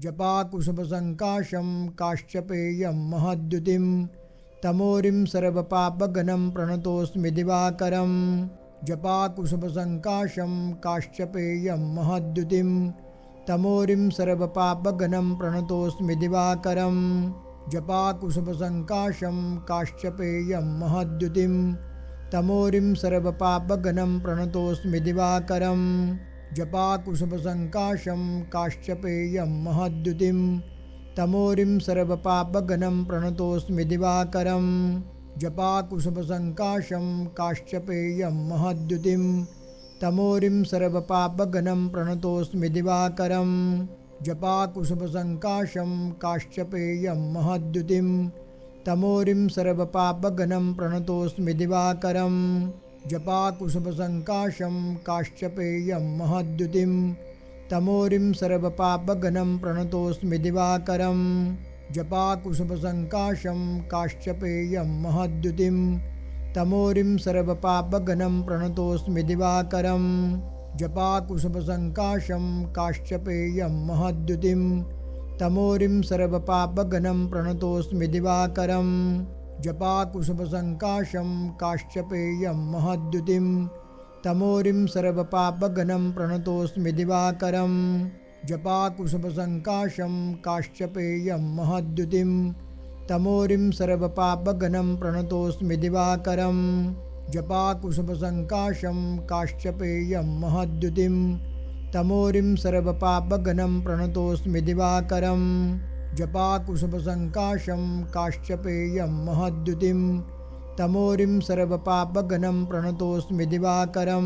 जपाकुसुमसङ्काशं काश्यपेयं महद्युतिं तमोरिं सर्वपापगणं प्रणतोऽस्मि दिवाकरं जपाकुसुमसङ्काशं काश्यपेयं महद्युतिं तमोरिं सर्वपापगणं प्रणतोऽस्मि दिवाकरं जपाकुसुमसङ्काशं काश्यपेयं महद्युतिं तमोरिं सर्वपापगणं प्रणतोऽस्मि दिवाकरं जपाकुसुमसङ्काशं काश्यपेयं महद्युतिं तमोरिं सर्वपापगणं प्रणतोऽस्मि दिवाकरं जपाकुसुमसङ्काशं काश्यपेयं महद्युतिं तमोरिं सर्वपापगणं प्रणतोऽस्मि दिवाकरं जपाकुसुमसङ्काशं काश्यपेयं महद्युतिं तमोरिं सर्वपापगणं प्रणतोऽस्मि दिवाकरं जपाकुसुमसङ्काशं काश्यपेयं महद्युतिं तमोरिं सर्वपापगणं प्रणतोऽस्मि दिवाकरं जपाकुसुमसङ्काशं काश्यपेयं महद्युतिं तमोरिं सर्वपापगणं प्रणतोऽस्मि दिवाकरं जपाकुसुमसङ्काशं काश्यपेयं महद्युतिं तमोरिं सर्वपापगणं प्रणतोऽस्मि दिवाकरं जपाकुसुमसङ्काशं काश्यपेयं महद्युतिं तमोरिं सर्वपापगणं प्रणतोऽस्मि दिवाकरं जपाकुसुमसङ्काशं काश्यपेयं महद्युतिं तमोरिं सर्वपापगणं प्रणतोऽस्मि दिवाकरं जपाकुसुमसङ्काशं काश्यपेयं महद्युतिं तमोरिं सर्वपापगणं प्रणतोऽस्मि दिवाकरं जपाकुसुमसङ्काशं काश्यपेयं महद्युतिं तमोरिं सर्वपापगणं प्रणतोऽस्मि दिवाकरं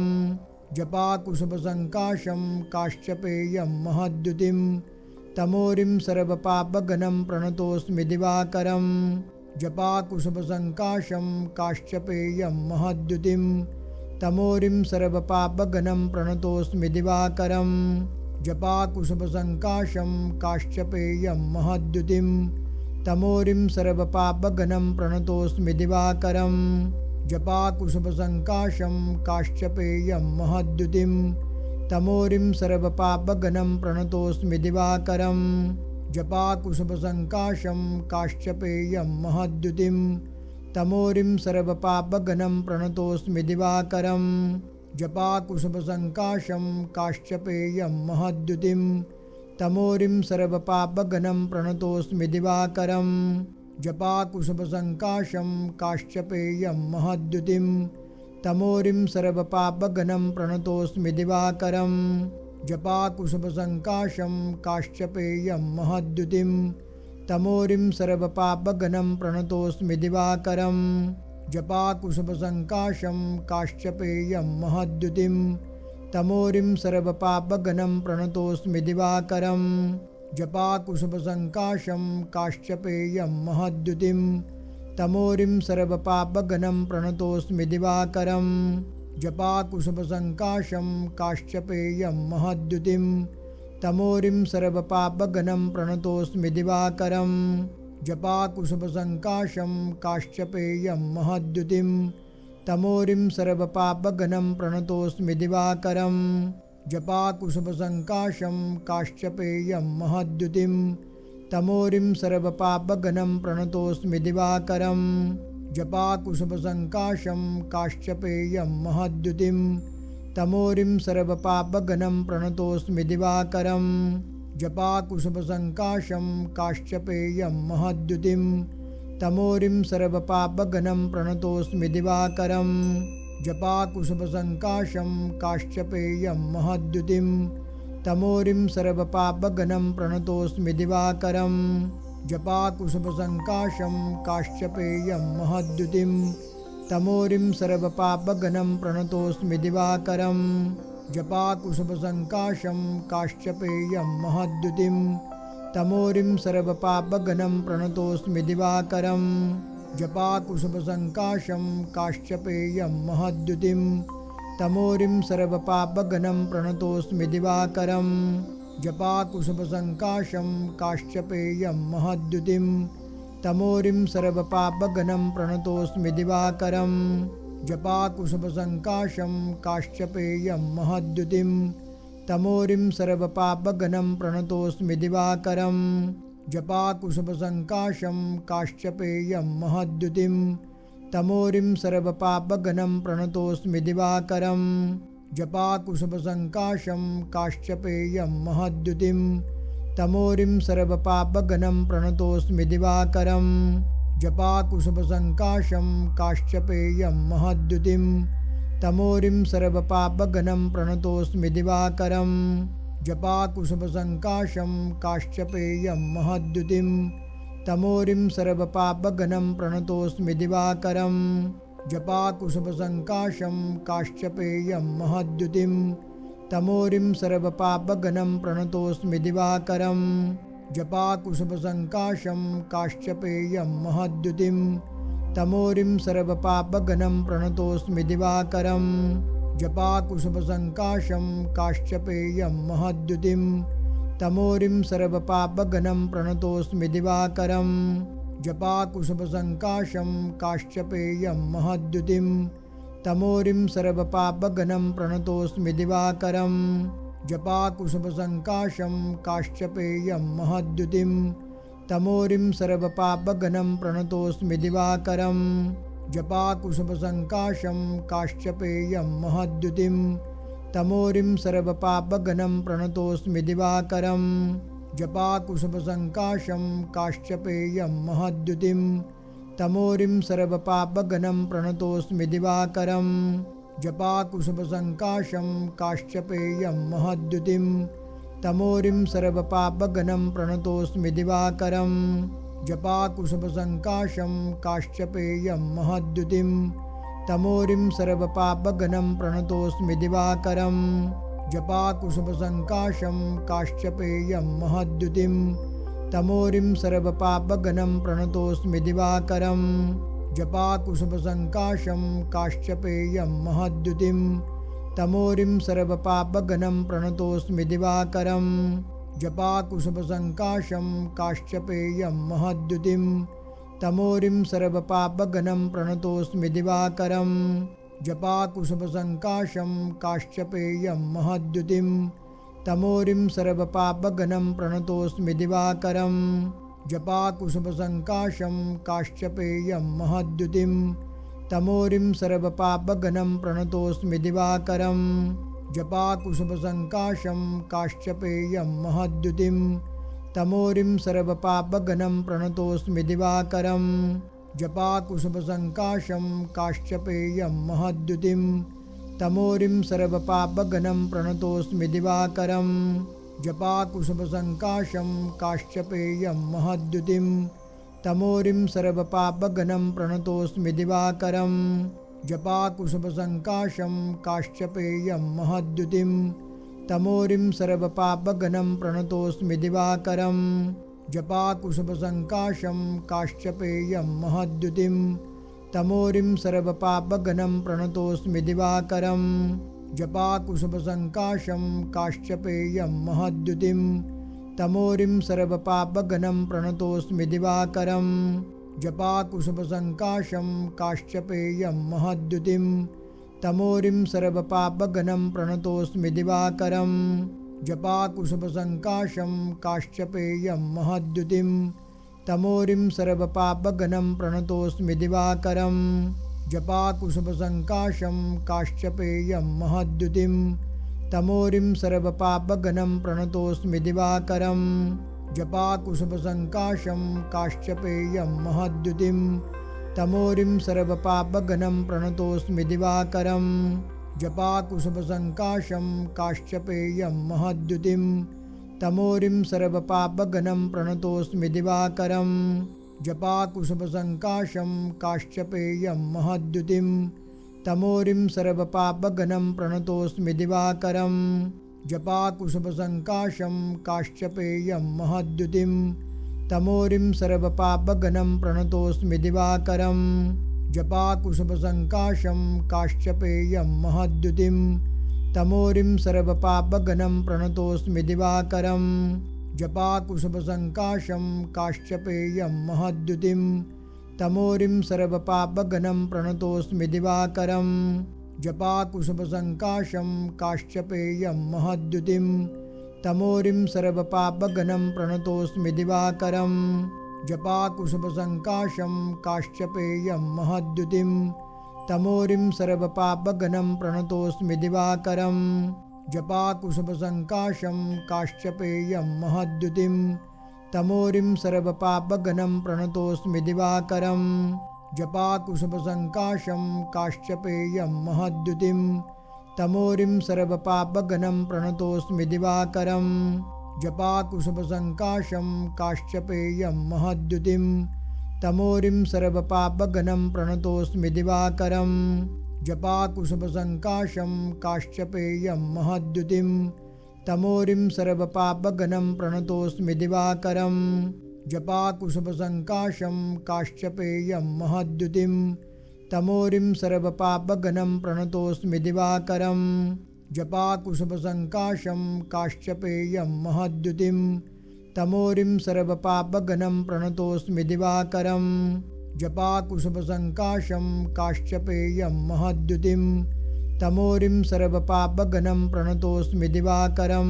जपाकुसुमसङ्काशं काश्यपेयं महद्युतिं तमोरिं सर्वपापगणं प्रणतोऽस्मि दिवाकरं जपाकुसुमसङ्काशं काश्यपेयं महद्युतिं तमोरिं सर्वपापगणं प्रणतोऽस्मि दिवाकरं जपाकुसुमसङ्काशं काश्यपेयं महद्युतिं तमोरिं सर्वपापगणं प्रणतोऽस्मि दिवाकरं जपाकुसुमसङ्काशं काश्यपेयं महद्युतिं तमोरिं सर्वपापगणं प्रणतोऽस्मि दिवाकरं जपाकुसुमसङ्काशं काश्यपेयं महद्युतिं तमोरिं सर्वपापगणं प्रणतोऽस्मि दिवाकरं जपाकुसुमसङ्काशं काश्यपेयं महद्युतिं तमोरिं सर्वपापगणं प्रणतोऽस्मि दिवाकरं जपाकुसुमसङ्काशं काश्यपेयं महद्युतिं तमोरिं सर्वपापगणं प्रणतोऽस्मि दिवाकरं जपाकुसुमसङ्काशं काश्यपेयं महद्युतिं तमोरिं सर्वपापगणं प्रणतोऽस्मि दिवाकरं जपाकुसुमसङ्काशं काश्यपेयं महद्युतिं तमोरिं सर्वपापगणं प्रणतोऽस्मि दिवाकरं जपाकुसुमसङ्काशं काश्यपेयं महद्युतिं तमोरिं सर्वपापगणं प्रणतोऽस्मि दिवाकरं जपाकुसुमसङ्काशं काश्यपेयं महद्युतिं तमोरिं सर्वपापगणं प्रणतोऽस्मि दिवाकरं जपाकुसुमसङ्काशं काश्यपेयं महद्युतिं तमोरिं सर्वपापगणं प्रणतोऽस्मि दिवाकरं जपाकुसुमसङ्काशं काश्यपेयं महद्युतिं तमोरिं सर्वपापगणं प्रणतोऽस्मि दिवाकरं जपाकुसुमसङ्काशं काश्यपेयं महद्युतिं तमोरिं सर्वपापगणं प्रणतोऽस्मि दिवाकरं जपाकुसुमसङ्काशं काश्यपेयं महद्युतिं तमोरिं सर्वपापगणं प्रणतोऽस्मि दिवाकरं जपाकुसुमसङ्काशं काश्यपेयं महद्युतिं तमोरिं सर्वपापगणं प्रणतोऽस्मि दिवाकरं जपाकुसुमसङ्काशं काश्यपेयं महद्युतिं तमोरिं सर्वपापगणं प्रणतोऽस्मि दिवाकरं जपाकुसुमसङ्काशं काश्यपेयं महद्युतिं तमोरिं सर्वपापगणं प्रणतोऽस्मि दिवाकरं जपाकुसुमसङ्काशं काश्यपेयं महद्युतिं तमोरिं सर्वपापगणं प्रणतोऽस्मि दिवाकरं जपाकुसुमसङ्काशं काश्यपेयं महद्युतिं तमोरिं सर्वपापगणं प्रणतोऽस्मि दिवाकरं जपाकुसुमसङ्काशं काश्यपेयं महद्युतिं तमोरिं सर्वपापघ्नं प्रणतोऽस्मि दिवाकरं। जपाकुसुमसङ्काशं काश्यपेयं महद्युतिं तमोरिं सर्वपापघ्नं प्रणतोऽस्मि दिवाकरं। जपाकुसुमसङ्काशं काश्यपेयं महद्युतिं तमोरिं सर्वपापघ्नं प्रणतोऽस्मि दिवाकरं। जपाकुसुमसङ्काशं काश्यपेयं महद्युतिं तमोरिं सर्वपापघ्नं प्रणतोऽस्मि दिवाकरं। जपाकुसुमसङ्काशं काश्यपेयं महद्युतिं तमोरिं सर्वपापघ्नं प्रणतोऽस्मि दिवाकरं। जपाकुसुमसङ्काशं काश्यपेयं महद्युतिं तमोरिं सर्वपापघ्नं प्रणतोऽस्मि दिवाकरं। जपाकुसुमसङ्काशं काश्यपेयं महद्युतिं तमोरिं सर्वपापघ्नं प्रणतोऽस्मि दिवाकरं। जपाकुसुमसङ्काशं काश्यपेयं महद्युतिं तमोरिं सर्वपापघ्नं प्रणतोऽस्मि दिवाकरं। जपाकुसुमसङ्काशं काश्यपेयं महद्युतिं तमोरिं सर्वपापघ्नं प्रणतोऽस्मि दिवाकरं। जपाकुसुमसङ्काशं काश्यपेयं महद्युतिं तमोरिं सर्वपापघ्नं प्रणतोऽस्मि दिवाकरं। जपाकुसुमसङ्काशं काश्यपेयं महद्युतिं तमोरिं सर्वपापघ्नं प्रणतोऽस्मि दिवाकरं। जपाकुसुमसङ्काशं काश्यपेयं महद्युतिं तमोरिं सर्वपापघ्नं प्रणतोऽस्मि दिवाकरं। जपाकुसुमसङ्काशं काश्यपेयं महद्युतिं तमोरिं सर्वपापघ्नं प्रणतोऽस्मि दिवाकरं। जपाकुसुमसङ्काशं काश्यपेयं महद्युतिं तमोरिं सर्वपापघ्नं प्रणतोऽस्मि दिवाकरं। जपाकुसुमसङ्काशं काश्यपेयं महद्युतिं तमोरिं सर्वपापघ्नं प्रणतोऽस्मि दिवाकरं। जपाकुसुमसङ्काशं काश्यपेयं महद्युतिं तमोरिं सर्वपापघ्नं प्रणतोऽस्मि दिवाकरं। जपाकुसुमसङ्काशं काश्यपेयं महद्युतिं तमोरिं सर्वपापघ्नं प्रणतोऽस्मि दिवाकरं। जपाकुसुमसङ्काशं काश्यपेयं महद्युतिं तमोरिं सर्वपापघ्नं प्रणतोऽस्मि दिवाकरं। जपाकुसुमसङ्काशं काश्यपेयं महद्युतिं तमोरिं सर्वपापघ्नं प्रणतोऽस्मि दिवाकरं। जपाकुसुमसङ्काशं काश्यपेयं महद्युतिं तमोरिं सर्वपापघ्नं प्रणतोऽस्मि दिवाकरं। जपाकुसुमसङ्काशं काश्यपेयं महद्युतिं तमोरिं सर्वपापघ्नं प्रणतोऽस्मि दिवाकरं। जपाकुसुमसङ्काशं काश्यपेयं महद्युतिं तमोरिं सर्वपापघ्नं प्रणतोऽस्मि दिवाकरं। जपाकुसुमसङ्काशं काश्यपेयं महद्युतिं तमोरिं सर्वपापघ्नं प्रणतोऽस्मि दिवाकरं। जपाकुसुमसङ्काशं काश्यपेयं महद्युतिं तमोरिं सर्वपापघ्नं प्रणतोऽस्मि दिवाकरं। जपाकुसुमसङ्काशं काश्यपेयं महद्युतिं तमोरिं सर्वपापघ्नं प्रणतोऽस्मि दिवाकरं। जपाकुसुमसङ्काशं काश्यपेयं महद्युतिं तमोरिं सर्वपापघ्नं प्रणतोऽस्मि दिवाकरं। जपाकुसुमसङ्काशं काश्यपेयं महद्युतिं तमोरिं सर्वपापघ्नं प्रणतोऽस्मि दिवाकरं। जपाकुसुमसङ्काशं काश्यपेयं महद्युतिं तमोरिं सर्वपापघ्नं प्रणतोऽस्मि दिवाकरं। जपाकुसुमसङ्काशं काश्यपेयं महद्युतिं तमोरिं सर्वपापघ्नं प्रणतोऽस्मि दिवाकरं। जपाकुसुमसङ्काशं काश्यपेयं महद्युतिं तमोरिं सर्वपापघ्नं प्रणतोऽस्मि दिवाकरं। जपाकुसुमसङ्काशं काश्यपेयं महद्युतिं तमोरिं सर्वपापघ्नं प्रणतोऽस्मि दिवाकरं। जपाकुसुमसङ्काशं काश्यपेयं महद्युतिं तमोरिं सर्वपापघ्नं प्रणतोऽस्मि दिवाकरं। जपाकुसुमसङ्काशं काश्यपेयं महद्युतिं तमोरिं सर्वपापघ्नं प्रणतोऽस्मि दिवाकरं। जपाकुसुमसङ्काशं काश्यपेयं महद्युतिं तमोरिं सर्वपापघ्नं प्रणतोऽस्मि दिवाकरं। जपाकुसुमसङ्काशं काश्यपेयं महद्युतिं तमोरिं सर्वपापगणं प्रणतोऽस्मि दिवाकरं जपाकुसुमसङ्काशं काश्यपेयं महद्युतिं तमोरिं सर्वपापगणं प्रणतोऽस्मि दिवाकरं जपाकुसुमसङ्काशं काश्यपेयं महद्युतिं तमोरिं सर्वपापगणं प्रणतोऽस्मि दिवाकरं जपाकुसुमसङ्काशं काश्यपेयं महद्युतिं तमोरिं सर्वपापगणं प्रणतोऽस्मि दिवाकरं जपाकुसुमसङ्काशं काश्यपेयं महद्युतिं तमोरिं सर्वपापगणं प्रणतोऽस्मि दिवाकरं जपाकुसुमसङ्काशं काश्यपेयं महद्युतिं तमोरिं सर्वपापगणं प्रणतोऽस्मि दिवाकरं जपाकुसुमसङ्काशं काश्यपेयं महद्युतिं तमोरिं सर्वपापगणं प्रणतोऽस्मि दिवाकरं जपाकुसुमसङ्काशं काश्यपेयं महद्युतिं तमोरिं सर्वपापगणं प्रणतोऽस्मि दिवाकरं जपाकुसुमसङ्काशं काश्यपेयं महद्युतिं तमोरिं सर्वपापगणं प्रणतोऽस्मि दिवाकरं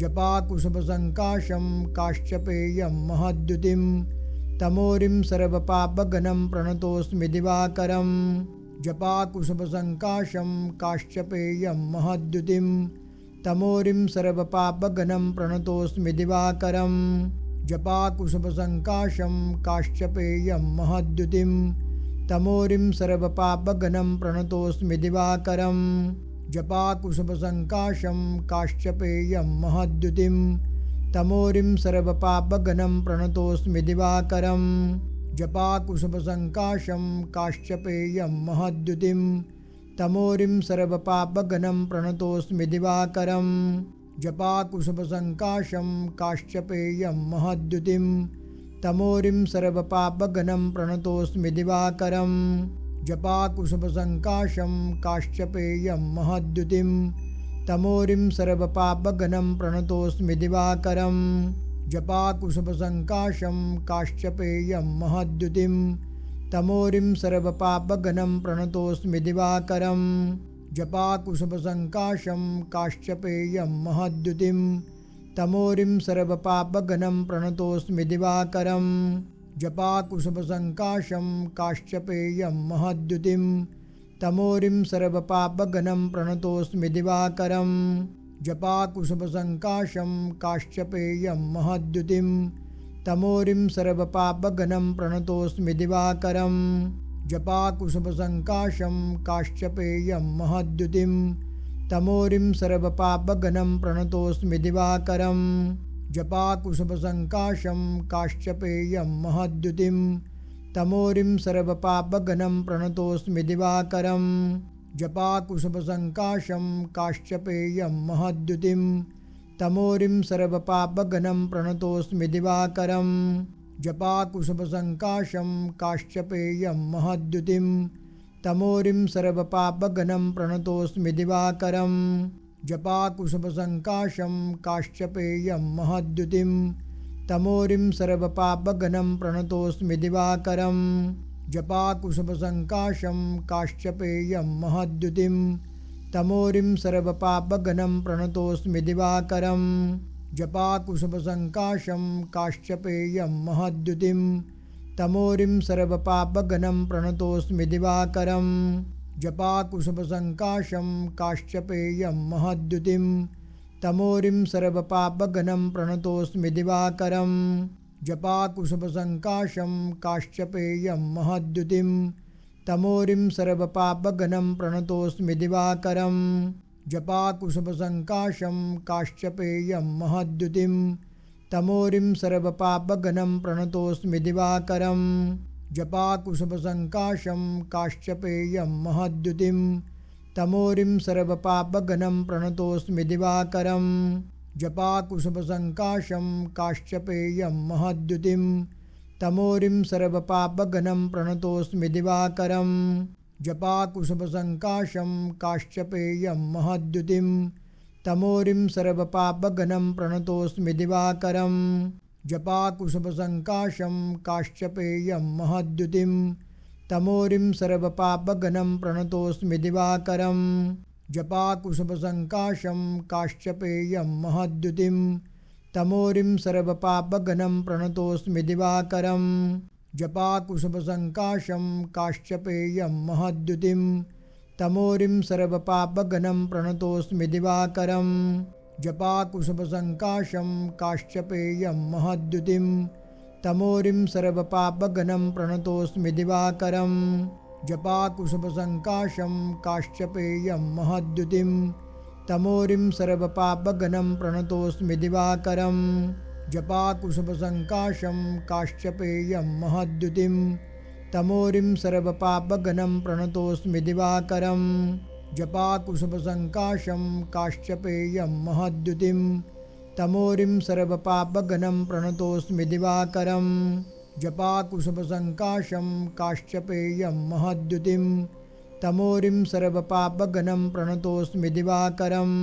जपाकुसुमसङ्काशं काश्यपेयं महद्युतिं तमोरिं सर्वपापगणं प्रणतोऽस्मि दिवाकरं जपाकुसुमसङ्काशं काश्यपेयं महद्युतिं तमोरिं सर्वपापगणं प्रणतोऽस्मि दिवाकरं जपाकुसुमसङ्काशं काश्यपेयं महद्युतिं तमोरिं सर्वपापगणं प्रणतोऽस्मि दिवाकरं जपाकुसुमसङ्काशं काश्यपेयं महद्युतिं तमोरिं सर्वपापगणं प्रणतोऽस्मि दिवाकरं जपाकुसुमसङ्काशं काश्यपेयं महद्युतिं तमोरिं सर्वपापगणं प्रणतोऽस्मि दिवाकरं जपाकुसुमसङ्काशं काश्यपेयं महद्युतिं तमोरिं सर्वपापगणं प्रणतोऽस्मि दिवाकरं जपाकुसुमसङ्काशं काश्यपेयं महद्युतिं तमोरिं सर्वपापगणं प्रणतोऽस्मि दिवाकरं जपाकुसुमसङ्काशं काश्यपेयं महद्युतिं तमोरिं सर्वपापगणं प्रणतोऽस्मि दिवाकरं जपाकुसुमसङ्काशं काश्यपेयं महद्युतिं तमोरिं सर्वपापगणं प्रणतोऽस्मि दिवाकरं जपाकुसुमसङ्काशं काश्यपेयं महद्युतिं तमोरिं सर्वपापगणं प्रणतोऽस्मि दिवाकरं जपाकुसुमसङ्काशं काश्यपेयं महद्युतिं तमोरिं सर्वपापगणं प्रणतोऽस्मि दिवाकरं जपाकुसुमसङ्काशं काश्यपेयं महद्युतिं तमोरिं सर्वपापगणं प्रणतोऽस्मि दिवाकरं जपाकुसुमसङ्काशं काश्यपेयं महद्युतिं तमोरिं सर्वपापगणं प्रणतोऽस्मि दिवाकरं जपाकुसुमसङ्काशं काश्यपेयं महद्युतिं तमोरिं सर्वपापगणं प्रणतोऽस्मि दिवाकरं जपाकुसुमसङ्काशं काश्यपेयं महद्युतिं तमोरिं सर्वपापगणं प्रणतोऽस्मि दिवाकरं जपाकुसुमसङ्काशं काश्यपेयं महद्युतिं तमोरिं सर्वपापगणं प्रणतोऽस्मि दिवाकरं जपाकुसुमसङ्काशं काश्यपेयं महद्युतिं तमोरिं सर्वपापगणं प्रणतोऽस्मि दिवाकरं जपाकुसुमसङ्काशं काश्यपेयं महद्युतिं तमोरिं सर्वपापगणं प्रणतोऽस्मि दिवाकरं जपाकुसुमसङ्काशं काश्यपेयं महद्युतिं तमोरिं सर्वपापगणं प्रणतोऽस्मि दिवाकरं जपाकुसुमसङ्काशं काश्यपेयं महद्युतिं तमोरिं सर्वपापगणं प्रणतोऽस्मि दिवाकरं जपाकुसुमसङ्काशं काश्यपेयं महद्युतिं तमोरिं सर्वपापगणं प्रणतोऽस्मि दिवाकरं जपाकुसुमसङ्काशं काश्यपेयं महद्युतिं तमोरिं सर्वपापगणं प्रणतोऽस्मि दिवाकरं जपाकुसुमसङ्काशं काश्यपेयं महद्युतिं तमोरिं सर्वपापगणं प्रणतोऽस्मि दिवाकरं जपाकुसुमसङ्काशं काश्यपेयं महद्युतिं तमोरिं सर्वपापगणं प्रणतोऽस्मि दिवाकरं जपाकुसुमसङ्काशं काश्यपेयं महद्युतिं तमोरिं सर्वपापगनं प्रणतोऽस्मि दिवाकरं जपाकुसुमसङ्काशं काश्यपेयं महद्युतिं तमोरिं सर्वपापगनं प्रणतोऽस्मि दिवाकरं जपाकुसुमसङ्काशं काश्यपेयं महद्युतिं तमोरिं सर्वपापगनं प्रणतोऽस्मि दिवाकरं जपाकुसुमसङ्काशं काश्यपेयं महद्युतिं तमोरिं सर्वपापगनं प्रणतोऽस्मि दिवाकरं जपाकुसुमसङ्काशं काश्यपेयं महद्युतिं तमोरिं सर्वपापगनं प्रणतोऽस्मि दिवाकरं जपाकुसुमसङ्काशं काश्यपेयं महद्युतिं तमोरिं सर्वपापगनं प्रणतोऽस्मि दिवाकरं जपाकुसुमसङ्काशं काश्यपेयं महद्युतिं तमोरिं सर्वपापगनं प्रणतोऽस्मि दिवाकरं जपाकुसुमसङ्काशं काश्यपेयं महद्युतिं तमोरिं सर्वपापगनं प्रणतोऽस्मि दिवाकरं